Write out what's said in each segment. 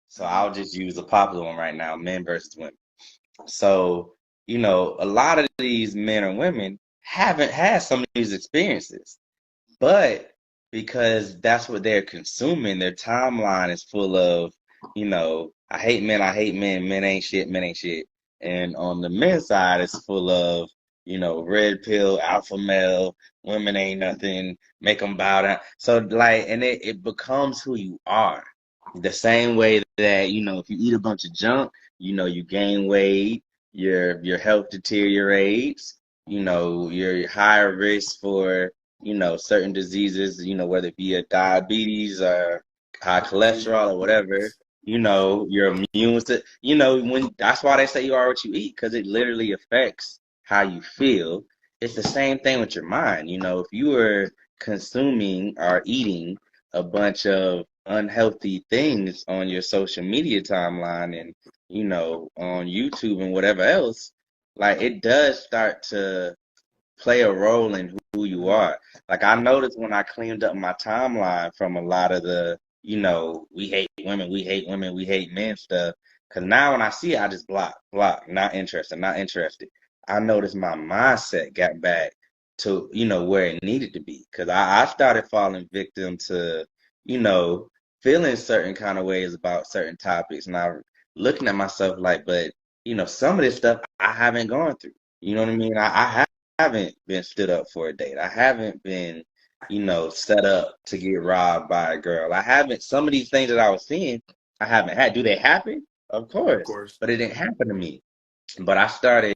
So I'll just use a popular one right now, men versus women. So, a lot of these men or women haven't had some of these experiences, but because that's what they're consuming, their timeline is full of, I hate men, men ain't shit, men ain't shit. And on the men's side, it's full of, red pill, alpha male, women ain't nothing, make them bow down. So, like, and it becomes who you are. The same way that, if you eat a bunch of junk, you gain weight, your health deteriorates, you're higher risk for certain diseases, whether it be a diabetes or high cholesterol or whatever, your immune system, when that's why they say you are what you eat, because it literally affects how you feel. It's the same thing with your mind. If you were consuming or eating a bunch of unhealthy things on your social media timeline and, on YouTube and whatever else, like it does start to play a role in who you are. Like I noticed when I cleaned up my timeline from a lot of the, we hate women, we hate women, we hate men stuff. Cause now when I see it, I just block, not interested, not interested. I noticed my mindset got back to, where it needed to be. Cause I started falling victim to, you know, feeling certain kind of ways about certain topics. And I looking at myself like, but, some of this stuff I haven't gone through. You know what I mean? I haven't been stood up for a date. I haven't been, set up to get robbed by a girl. I haven't, some of these things that I was seeing, I haven't had. Do they happen? Of Of course. course. But it didn't happen to me. But I started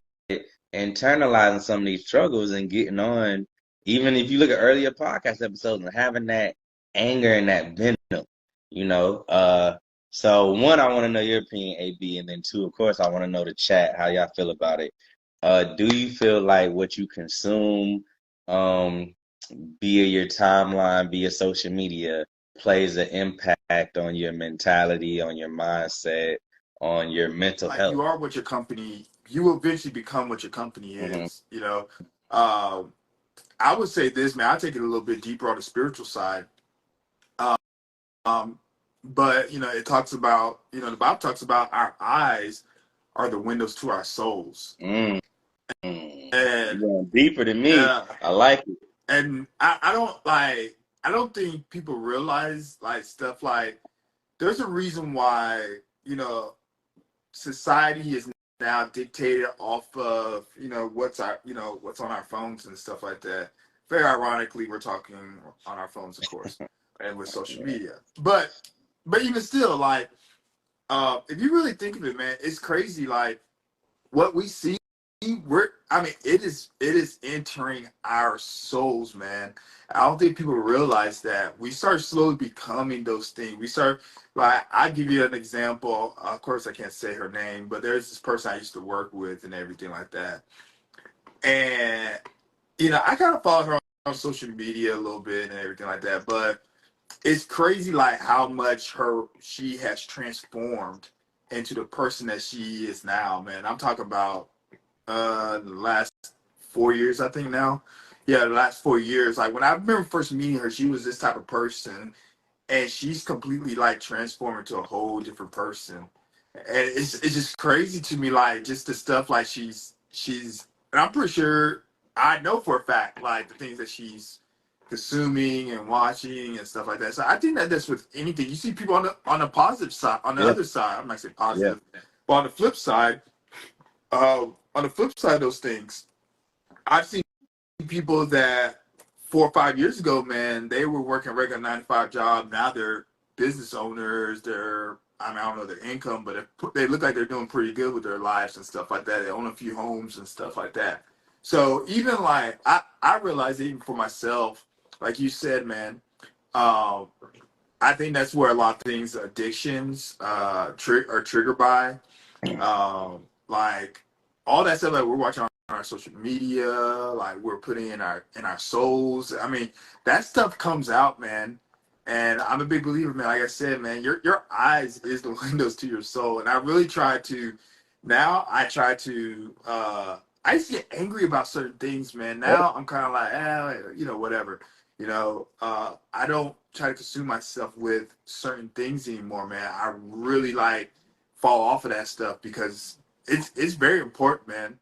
internalizing some of these struggles and getting on, even if you look at earlier podcast episodes and having that anger and that venom, you know. So one, I want to know your opinion, AB, and then two, of course, I want to know the chat, how y'all feel about it. Do you feel like what you consume, um, via your timeline, via social media, plays an impact on your mentality, on your mindset, on your mental Like health? you are what your company, you will eventually become what your company Hmm. is. Um, I would say this, man. I take it a little bit deeper on the spiritual side. Um, um, but it talks about, the Bible talks about our eyes are the windows to our souls, Mm. You and going deeper than me. uh, I like it. I don't like, I don't think people realize like stuff like there's a reason why society is now dictated off of what's on our phones and stuff like that. Very ironically, we're talking on our phones, of course, and with social Yeah. media. But even still, like if you really think of it, man, it's crazy. Like what we see, I mean, it is entering our souls, man. I don't think people realize that we start slowly becoming those things. We start, like, I give you an example. Of course I can't say her name, but there's this person I used to work with and everything like that. And I kind of follow her on social media a little bit and everything like that. But it's crazy, like how much her she has transformed into the person that she is now, man. I'm talking about the last 4 years, I think now. Yeah, the last 4 years. Like when I remember first meeting her, she was this type of person, and she's completely like transformed into a whole different person. And it's just crazy to me, like just the stuff like she's, and I'm pretty sure I know for a fact like the things that she's consuming and watching and stuff like that. So I think that that's with anything. You see people on the positive side, on the Yeah. other side. I'm not saying Yeah. positive, but on the flip side of those things, I've seen people that 4 or 5 years ago, man, they were working a regular 9 to 5 job. Now they're business owners. I don't know their income, but they look like they're doing pretty good with their lives and stuff like that. They own a few homes and stuff like that. So even like I realized even for myself, like you said, man, um, I think that's where a lot of things, addictions, are triggered by. Like all that stuff that we're watching on our social media, like we're putting in our souls. I mean, that stuff comes out, man. And I'm a big believer, man. Like I said, man, your eyes is the windows to your soul. And I really try to now I try to I used to get angry about certain things, man. Yep. Now I'm kind of like, whatever. I don't try to consume myself with certain things anymore, man. I really like fall off of that stuff because it's very important, man.